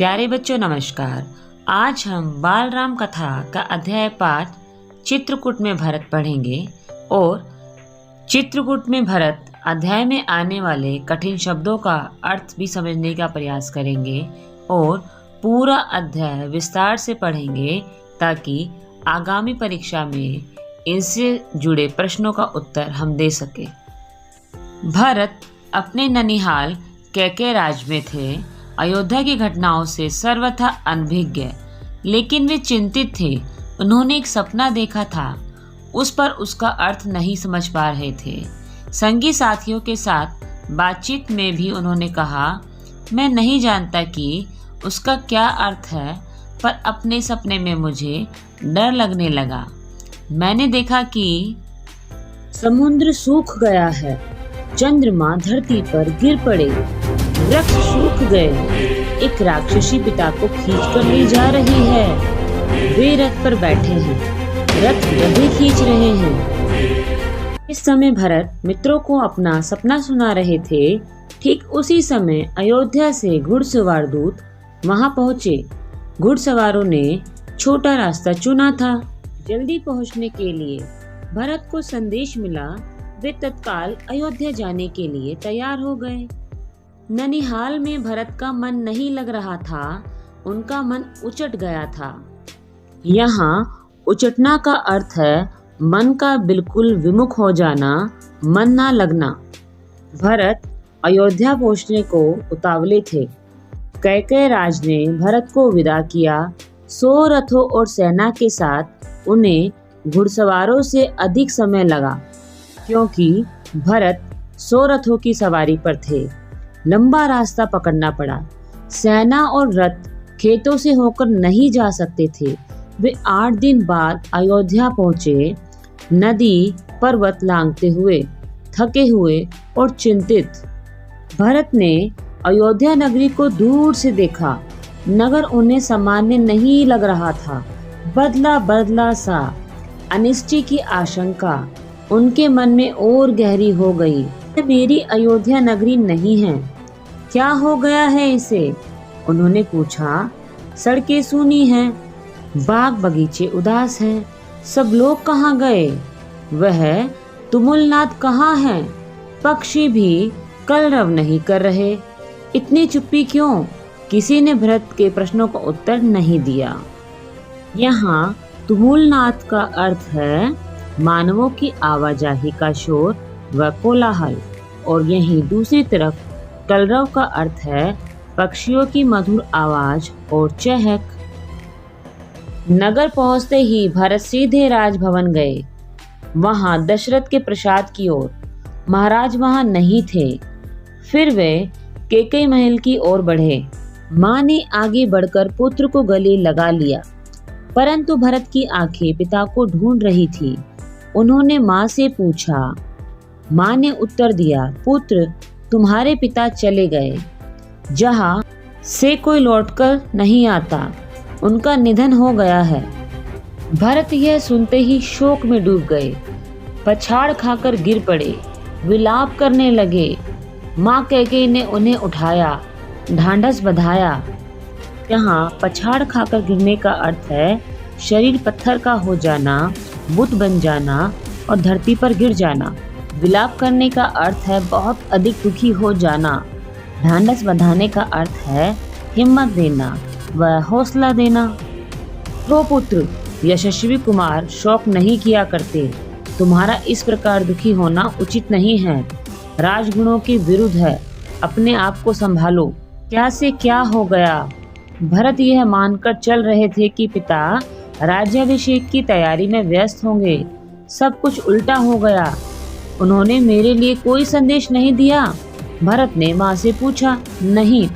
प्यारे बच्चों नमस्कार। आज हम बाल राम कथा का अध्याय 5 चित्रकूट में भरत पढ़ेंगे और चित्रकूट में भरत अध्याय में आने वाले कठिन शब्दों का अर्थ भी समझने का प्रयास करेंगे और पूरा अध्याय विस्तार से पढ़ेंगे ताकि आगामी परीक्षा में इनसे जुड़े प्रश्नों का उत्तर हम दे सके। भरत अपने ननिहाल कैकेय राज में थे। अयोध्या की घटनाओं से सर्वथा अनभिज्ञ, लेकिन वे चिंतित थे। उन्होंने एक सपना देखा था, उस पर उसका अर्थ नहीं समझ पा रहे थे। संगी साथियों के साथ बातचीत में भी उन्होंने कहा, मैं नहीं जानता कि उसका क्या अर्थ है, पर अपने सपने में मुझे डर लगने लगा। मैंने देखा कि समुद्र सूख गया है, चंद्रमा धरती पर गिर पड़े, वृक्ष सूख गए, एक राक्षसी पिता को खींचकर ले जा रही है। वे रथ पर बैठे हैं, रथ गधे खींच रहे हैं। इस समय भरत मित्रों को अपना सपना सुना रहे थे। ठीक उसी समय अयोध्या से घुड़सवार दूत वहां पहुंचे। घुड़सवारों ने छोटा रास्ता चुना था। जल्दी पहुंचने के लिए भरत को संदेश मिला। वे तत्काल अयोध्या जाने के लिए तैयार हो गए। ननिहाल में भरत का मन नहीं लग रहा था। उनका मन उचट गया था। यहाँ उचटना का अर्थ है मन का बिल्कुल विमुख हो जाना, मन ना लगना। भरत अयोध्या पहुंचने को उतावले थे। कैकेय राज ने भरत को विदा किया। 100 रथों और सेना के साथ उन्हें घुड़सवारों से अधिक समय लगा, क्योंकि भरत 100 रथों की सवारी पर थे। लंबा रास्ता पकड़ना पड़ा। सेना और रथ खेतों से होकर नहीं जा सकते थे। वे 8 दिन बाद अयोध्या पहुंचे। नदी पर्वत लांघते हुए, थके हुए और चिंतित। भरत ने अयोध्या नगरी को दूर से देखा। नगर उन्हें सामान्य नहीं लग रहा था। बदला बदला सा, अनिष्टि की आशंका उनके मन में और गहरी हो गई। मेरी अयोध्या नगरी नहीं है, क्या हो गया है इसे? उन्होंने पूछा। सड़कें सूनी हैं, बाग बगीचे उदास हैं, सब लोग कहाँ गए? वह तुमुलनाद कहाँ है? पक्षी भी कलरव नहीं कर रहे। इतनी चुप्पी क्यों? किसी ने भरत के प्रश्नों का उत्तर नहीं दिया। यहाँ तुमुलनाद का अर्थ है मानवों की आवाजाही का शोर व कोलाहल, और यहीं दूसरी तरफ कलरव का अर्थ है पक्षियों की मधुर आवाज और चहक। नगर पहुंचते ही भरत सीधे राजभवन गए, वहां दशरथ के प्रसाद की ओर। महाराज वहां नहीं थे। फिर वे कैकेयी महल की ओर बढ़े। माँ ने आगे बढ़कर पुत्र को गले लगा लिया, परंतु भरत की आंखें पिता को ढूंढ रही थी। उन्होंने माँ से पूछा। माँ ने उत्तर दिया, पुत्र, तुम्हारे पिता चले गए, जहाँ से कोई लौटकर नहीं आता। उनका निधन हो गया है। भरत यह सुनते ही शोक में डूब गए, पछाड़ खाकर गिर पड़े, विलाप करने लगे। माँ कैकेयी ने उन्हें उठाया, ढांढस बंधाया। यहाँ पछाड़ खाकर गिरने का अर्थ है शरीर पत्थर का हो जाना, बुत बन जाना और धरती पर गिर जाना। विलाप करने का अर्थ है बहुत अधिक दुखी हो जाना। ढांढस बंधाने का अर्थ है हिम्मत देना व हौसला देना। तो पुत्र, यशस्वी कुमार शोक नहीं किया करते। तुम्हारा इस प्रकार दुखी होना उचित नहीं है, राजगुणों के विरुद्ध है। अपने आप को संभालो। क्या से क्या हो गया? भरत यह मानकर चल रहे थे कि पिता राज्याभिषेक की तैयारी में व्यस्त होंगे। सब कुछ उल्टा हो गया। उन्होंने मेरे लिए कोई संदेश नहीं दिया? भरत ने माँ से पूछा। नहीं।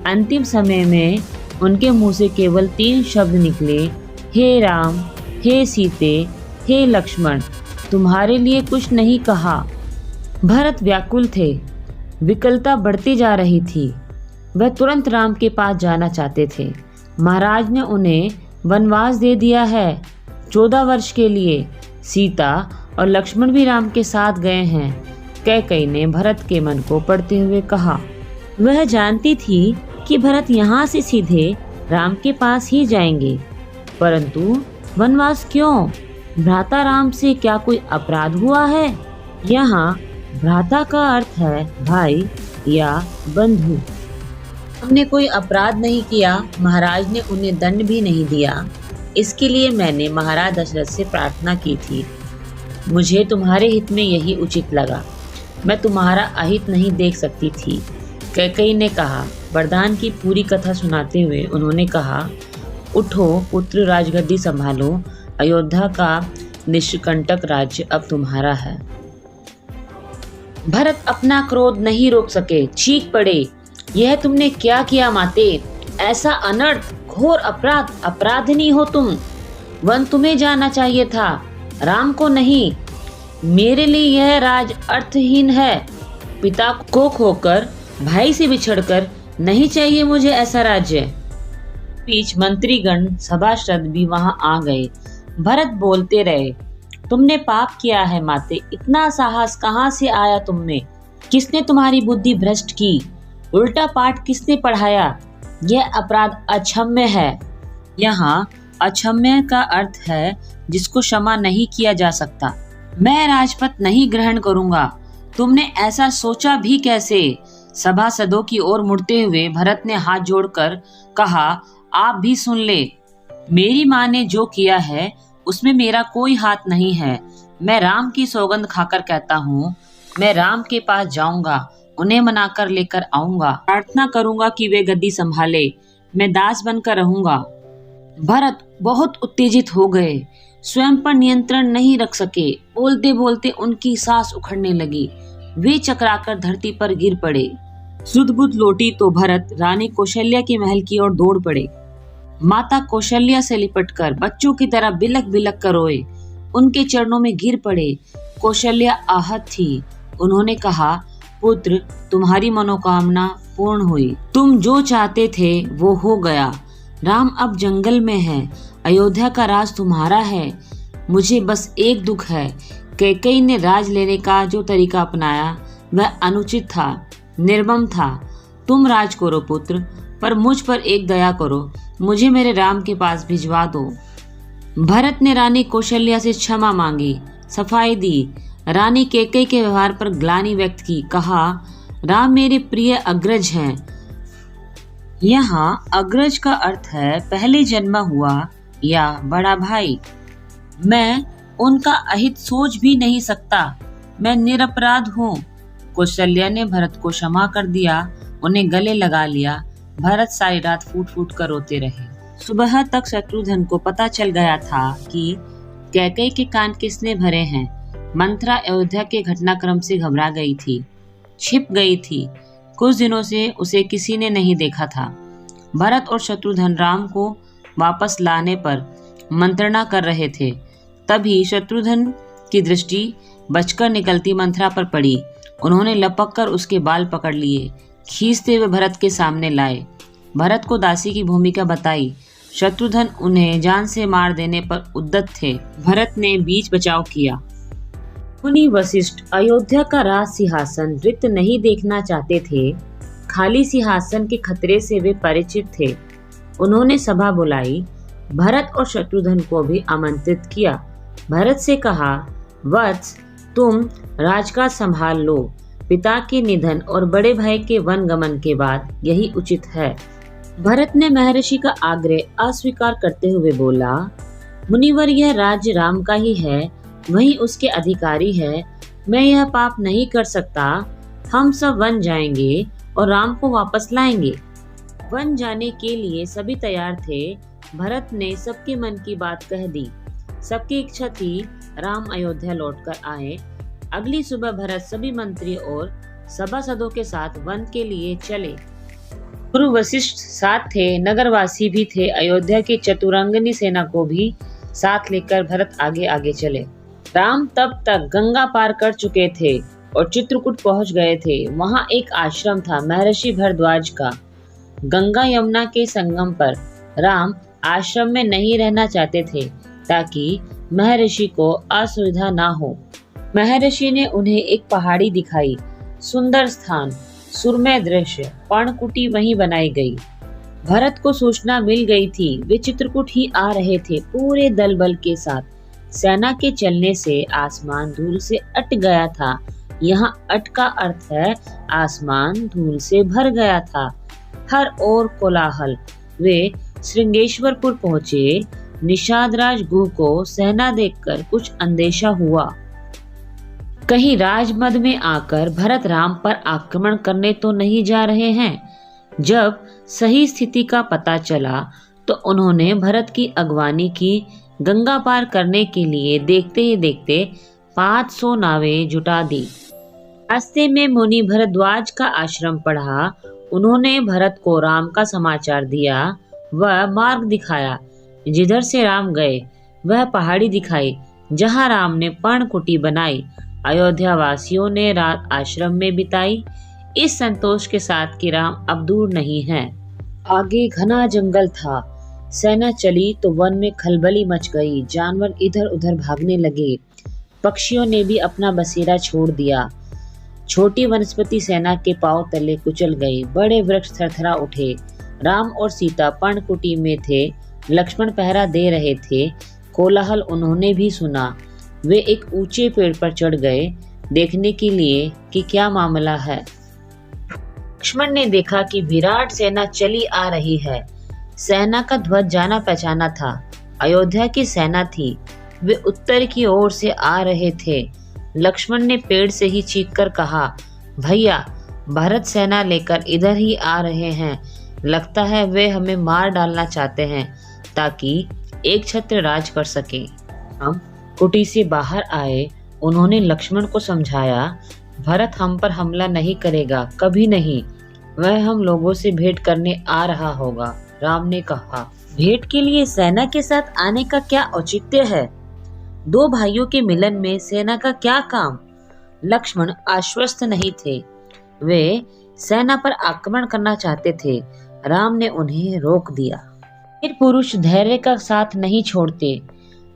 अंतिम समय में उनके मुंह से केवल 3 शब्द निकले, हे राम, हे सीते, हे लक्ष्मण। तुम्हारे लिए कुछ नहीं कहा। भरत व्याकुल थे। विकलता बढ़ती जा रही थी। वह तुरंत राम के पास जाना चाहते थे। महाराज ने उन्हें वनवास दे दिया है 14 वर्ष के लिए। सीता और लक्ष्मण भी राम के साथ गए हैं। कैकेयी ने भरत के मन को पढ़ते हुए कहा। वह जानती थी कि भरत यहाँ से सीधे राम के पास ही जाएंगे। परंतु वनवास क्यों? भ्राता राम से क्या कोई अपराध हुआ है? यहाँ भ्राता का अर्थ है भाई या बंधु। हमने कोई अपराध नहीं किया, महाराज ने उन्हें दंड भी नहीं दिया। इसके लिए मैंने महाराज दशरथ से प्रार्थना की थी। मुझे तुम्हारे हित में यही उचित लगा। मैं तुम्हारा अहित नहीं देख सकती थी। कैकेयी ने कहा। वरदान की पूरी कथा सुनाते हुए उन्होंने कहा, उठो पुत्र, राजगद्दी संभालो। अयोध्या का निष्कंटक राज्य अब तुम्हारा है। भरत अपना क्रोध नहीं रोक सके, चीख पड़े, यह तुमने क्या किया माते? ऐसा अनर्थ, घोर अपराध, अपराधिनी हो तुम। वन तुम्हें जाना चाहिए था, राम को नहीं। मेरे लिए यह राज अर्थहीन है। पिता को खोकर, भाई से बिछड़कर नहीं चाहिए मुझे ऐसा राज्य। बीच मंत्रीगण सभासद भी वहां आ गए। भरत बोलते रहे, तुमने पाप किया है माते। इतना साहस कहाँ से आया तुम में? किसने तुम्हारी बुद्धि भ्रष्ट की? उल्टा पाठ किसने पढ़ाया? यह अपराध अक्षम्य है। यहाँ अक्षम्य का अर्थ है जिसको क्षमा नहीं किया जा सकता। मैं राजपद नहीं ग्रहण करूंगा। तुमने ऐसा सोचा भी कैसे? सभासदों की ओर मुड़ते हुए भरत ने हाथ जोड़कर कहा, आप भी सुन ले। मेरी माँ ने जो किया है उसमें मेरा कोई हाथ नहीं है। मैं राम की सौगंध खाकर कहता हूँ, मैं राम के पास जाऊंगा, उन्हें मनाकर लेकर आऊंगा, प्रार्थना करूंगा कि वे गद्दी संभाले, मैं दास बनकर रहूंगा। भरत बहुत उत्तेजित हो गए, स्वयं पर नियंत्रण नहीं रख सके। बोलते बोलते उनकी सांस उखड़ने लगी। वे चकराकर धरती पर गिर पड़े। सुध-बुध लौटी तो भरत रानी कौशल्या के महल की ओर दौड़ पड़े। माता कौशल्या से लिपटकर बच्चों की तरह बिलक बिलक कर रोए। उनके चरणों में गिर पड़े। कौशल्या आहत थी। उन्होंने कहा, पुत्र, तुम्हारी मनोकामना पूर्ण हुई। तुम जो चाहते थे वो हो गया। राम अब जंगल में है। अयोध्या का राज तुम्हारा है। मुझे बस एक दुख है, कैकेयी ने राज लेने का जो तरीका अपनाया वह अनुचित था, निर्मम था। तुम राज करो पुत्र, पर मुझ पर एक दया करो, मुझे मेरे राम के पास भिजवा दो। भरत ने रानी कौशल्या से क्षमा मांगी, सफाई दी। रानी कैकेयी के व्यवहार पर ग्लानि व्यक्त की। कहा, राम मेरे प्रिय अग्रज हैं। यहाँ अग्रज का अर्थ है पहले जन्मा हुआ या बड़ा भाई। मैं उनका अहित सोच भी नहीं सकता। मैं निरपराध हूँ। कौशल्या ने भरत को क्षमा कर दिया, उन्हें गले लगा लिया। भरत सारी रात फूट फूट कर रोते रहे। सुबह तक शत्रुघ्न को पता चल गया था कि कैकेयी के कान किसने भरे हैं। मंथरा अयोध्या के घटनाक्रम से घबरा गई थी, छिप गई थी। कुछ दिनों से उसे किसी ने नहीं देखा था। भरत और शत्रुघ्न राम को वापस लाने पर मंत्रणा कर रहे थे। तभी शत्रुघ्न की दृष्टि बचकर निकलती मंथरा पर पड़ी। उन्होंने लपक कर उसके बाल पकड़ लिए, खींचते हुए भरत के सामने लाए। भरत को दासी की भूमिका बताई। शत्रुघ्न उन्हें जान से मार देने पर उद्यत थे। भरत ने बीच बचाव किया। मुनि वशिष्ठ अयोध्या का राज सिंहासन रिक्त नहीं देखना चाहते थे। खाली सिंहासन के खतरे से वे परिचित थे। उन्होंने सभा बुलाई। भरत और शत्रुघ्न को भी आमंत्रित किया। भरत से कहा, वत्स, तुम राजकाज संभाल लो। पिता के निधन और बड़े भाई के वन गमन के बाद यही उचित है। भरत ने महर्षि का आग्रह अस्वीकार करते हुए बोला, मुनिवर, यह राज्य राम का ही है, वही उसके अधिकारी है। मैं यह पाप नहीं कर सकता। हम सब वन जाएंगे और राम को वापस लाएंगे। वन जाने के लिए सभी तैयार थे। भरत ने सबके मन की बात कह दी। सबकी इच्छा थी राम अयोध्या लौटकर आए। अगली सुबह भरत सभी मंत्री और सभासदों के साथ वन के लिए चले। गुरु वशिष्ठ साथ थे, नगरवासी भी थे। अयोध्या की चतुरंगिनी सेना को भी साथ लेकर भरत आगे आगे चले। राम तब तक गंगा पार कर चुके थे और चित्रकूट पहुंच गए थे। वहां एक आश्रम था महर्षि भरद्वाज का। गंगा यमुना के संगम पर राम आश्रम में नहीं रहना चाहते थे ताकि महर्षि को असुविधा ना हो। महर्षि ने उन्हें एक पहाड़ी दिखाई। सुंदर स्थान, सुरमय दृश्य, पर्णकुटी वहीं बनाई गई। भरत को सूचना मिल गई थी, वे चित्रकूट ही आ रहे थे पूरे दल बल के साथ। सेना के चलने से आसमान धूल से अट गया था। यहाँ अट का अर्थ है आसमान धूल से भर गया था। हर ओर कोलाहल। वे श्रृंगेश्वरपुर पहुंचे। निषादराज गुह को सेना देखकर कुछ अंदेशा हुआ। कहीं राजमद में आकर भरत राम पर आक्रमण करने तो नहीं जा रहे हैं। जब सही स्थिति का पता चला तो उन्होंने भरत की अगवानी की। गंगा पार करने के लिए देखते ही देखते 500 नावें जुटा दी। रास्ते में मुनि भरद्वाज का आश्रम पढ़ा। उन्होंने भरत को राम का समाचार दिया, वह मार्ग दिखाया। जिधर से राम गए वह पहाड़ी दिखाई जहां राम ने पर्णकुटी बनाई। अयोध्या वासियों ने रात आश्रम में बिताई, इस संतोष के साथ कि राम अब दूर नहीं है। आगे घना जंगल था। सेना चली तो वन में खलबली मच गई। जानवर इधर उधर भागने लगे। पक्षियों ने भी अपना बसेरा छोड़ दिया। छोटी वनस्पति सेना के पांव तले कुचल गई। बड़े वृक्ष थरथरा उठे। राम और सीता पर्णकुटी में थे। लक्ष्मण पहरा दे रहे थे। कोलाहल उन्होंने भी सुना। वे एक ऊंचे पेड़ पर चढ़ गए देखने के लिए कि क्या मामला है। लक्ष्मण ने देखा कि विराट सेना चली आ रही है। सेना का ध्वज जाना पहचाना था। अयोध्या की सेना थी। वे उत्तर की ओर से आ रहे थे। लक्ष्मण ने पेड़ से ही चीखकर कहा, भैया, भरत सेना लेकर इधर ही आ रहे हैं। लगता है वे हमें मार डालना चाहते हैं ताकि एक छत्र राज कर सके। हम कुटी से बाहर आए। उन्होंने लक्ष्मण को समझाया, भरत हम पर हमला नहीं करेगा, कभी नहीं। वह हम लोगों से भेंट करने आ रहा होगा। राम ने कहा, भेंट के लिए सेना के साथ आने का क्या औचित्य है? दो भाइयों के मिलन में सेना का क्या काम? लक्ष्मण आश्वस्त नहीं थे। वे सेना पर आक्रमण करना चाहते थे। राम ने उन्हें रोक दिया। वीर पुरुष धैर्य का साथ नहीं छोड़ते।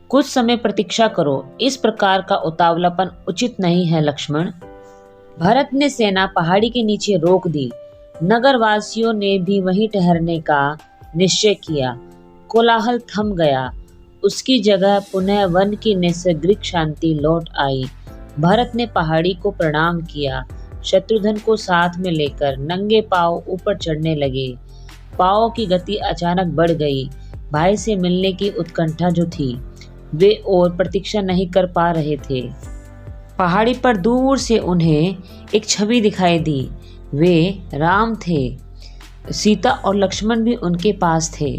कुछ समय प्रतीक्षा करो। इस प्रकार का उतावलापन उचित नहीं है लक्ष्मण। भरत ने सेना पहाड़ी के नीचे रोक दी। नगरवासियों ने भी वहीं ठहरने का निश्चय किया। कोलाहल थम गया। उसकी जगह पुनः वन की नैसर्गिक शांति लौट आई। भरत ने पहाड़ी को प्रणाम किया। शत्रुघ्न को साथ में लेकर नंगे पांव ऊपर चढ़ने लगे। पांव की गति अचानक बढ़ गई। भाई से मिलने की उत्कंठा जो थी, वे और प्रतीक्षा नहीं कर पा रहे थे। पहाड़ी पर दूर से उन्हें एक छवि दिखाई दी। वे राम थे। सीता और लक्ष्मण भी उनके पास थे।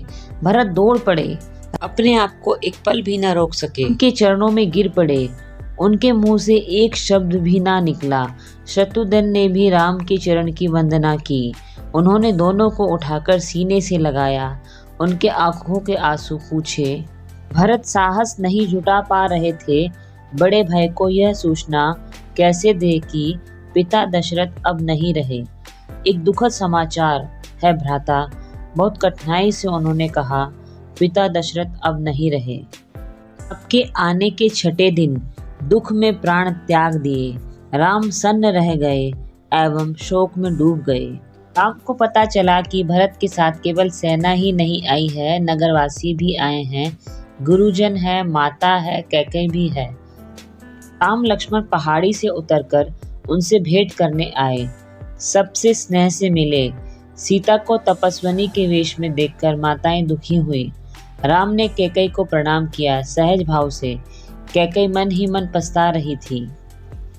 भरत दौड़ पड़े। अपने आप को एक पल भी न रोक सके। उनके चरणों में गिर पड़े। उनके मुंह से एक शब्द भी ना निकला। शत्रुघ्न ने भी राम के चरण की वंदना की। उन्होंने दोनों को उठाकर सीने से लगाया। उनके आंखों के आंसू पूछे। भरत साहस नहीं जुटा पा रहे थे। बड़े भाई को यह सूचना कैसे दे कि पिता दशरथ अब नहीं रहे। एक दुखद समाचार है भ्राता, बहुत कठिनाई से उन्होंने कहा। पिता दशरथ अब नहीं रहे। आपके आने के 6ठे दिन दुख में प्राण त्याग दिए। राम सन्न रह गए एवं शोक में डूब गए। राम को पता चला कि भरत के साथ केवल सेना ही नहीं आई है, नगरवासी भी आए हैं, गुरुजन है, माता है, कैकेयी भी है। राम लक्ष्मण पहाड़ी से उतरकर उनसे भेंट करने आए। सबसे स्नेह से मिले। सीता को तपस्विनी के वेश में देखकर माताएं दुखी हुई। राम ने कैकेयी को प्रणाम किया सहज भाव से। कैकेयी मन ही मन पछता रही थी।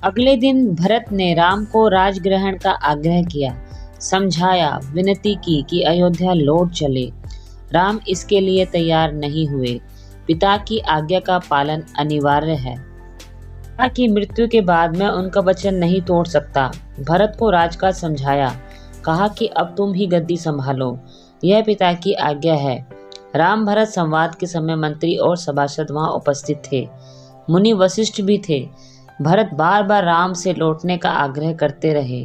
अगले दिन भरत ने राम को राजग्रहण का आग्रह किया। समझाया, विनती की कि अयोध्या लौट चले। राम इसके लिए तैयार नहीं हुए। पिता की आज्ञा का पालन अनिवार्य है। पिता की मृत्यु के बाद मैं उनका वचन नहीं तोड़ सकता। भरत को राजकाज समझाया। कहा कि अब तुम ही गद्दी संभालो, यह पिता की आज्ञा है। राम भरत संवाद के समय मंत्री और सभासद वहां उपस्थित थे। मुनि वशिष्ठ भी थे। भरत बार बार राम से लौटने का आग्रह करते रहे।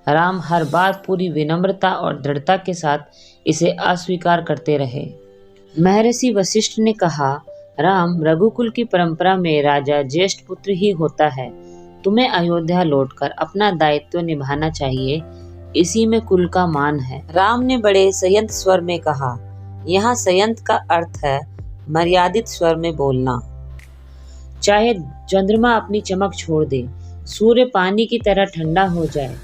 राम हर बार पूरी विनम्रता और दृढ़ता के साथ इसे अस्वीकार करते रहे। महर्षि वशिष्ठ ने कहा, राम, रघुकुल की परंपरा में राजा ज्येष्ठ पुत्र ही होता है। तुम्हें अयोध्या लौटकर अपना दायित्व निभाना चाहिए। इसी में कुल का मान है। राम ने बड़े संयत स्वर में कहा। यहाँ संयत का अर्थ है मर्यादित स्वर में बोलना। चाहे चंद्रमा अपनी चमक छोड़ दे, सूर्य पानी की तरह ठंडा हो जाए,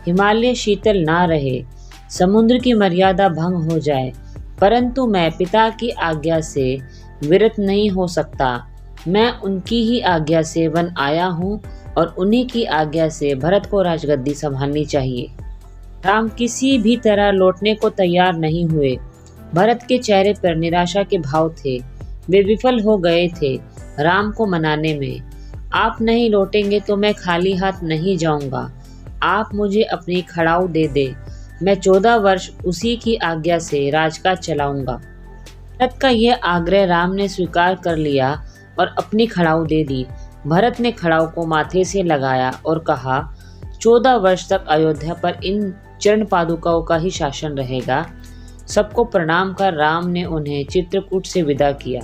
हिमालय शीतल ना रहे, समुद्र की मर्यादा भंग हो जाए, परंतु मैं पिता की आज्ञा से विरत नहीं हो सकता। मैं उनकी ही आज्ञा से वन आया हूँ और उन्हीं की आज्ञा से भरत को राजगद्दी संभालनी चाहिए। राम किसी भी तरह लौटने को तैयार नहीं हुए। भरत के चेहरे पर निराशा के भाव थे। वे विफल हो गए थे राम को मनाने में। आप नहीं लौटेंगे तो मैं खाली हाथ नहीं जाऊंगा। आप मुझे अपनी खड़ाऊ दे दे। मैं 14 वर्ष उसी की आज्ञा से राजकाज चलाऊंगा। भरत का यह आग्रह राम ने स्वीकार कर लिया और अपनी खड़ाऊ दे दी। भरत ने खड़ाऊ को माथे से लगाया और कहा, 14 वर्ष तक अयोध्या पर इन चरण पादुकाओं का ही शासन रहेगा। सबको प्रणाम कर राम ने उन्हें चित्रकूट से विदा किया।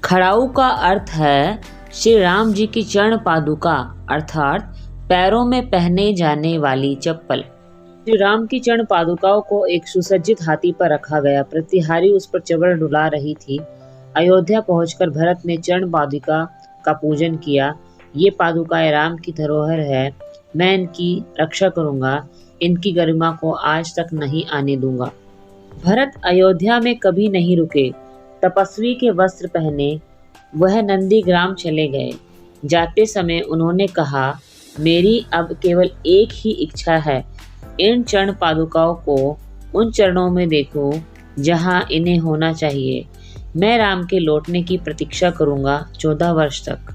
खड़ाऊ का अर्थ है श्री राम जी की चरण पादुका, अर्थात पैरों में पहने जाने वाली चप्पल। श्री राम की चरण पादुकाओं को एक सुसज्जित हाथी पर रखा गया। प्रतिहारी उस पर चबड़ डुला रही थी। अयोध्या पहुंचकर भरत ने चरण पादुका का पूजन किया। ये पादुकाएं राम की धरोहर है। मैं इनकी रक्षा करूंगा। इनकी गरिमा को आज तक नहीं आने दूंगा। भरत अयोध्या में कभी नहीं रुके। तपस्वी के वस्त्र पहने वह नंदीग्राम चले गए। जाते समय उन्होंने कहा, मेरी अब केवल एक ही इच्छा है। इन चरण पादुकाओं को उन चरणों में देखो जहां इन्हें होना चाहिए। मैं राम के लौटने की प्रतीक्षा करूंगा 14 वर्ष तक।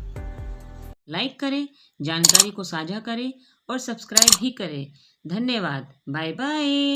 लाइक करें, जानकारी को साझा करें और सब्सक्राइब भी करें। धन्यवाद। Bye bye.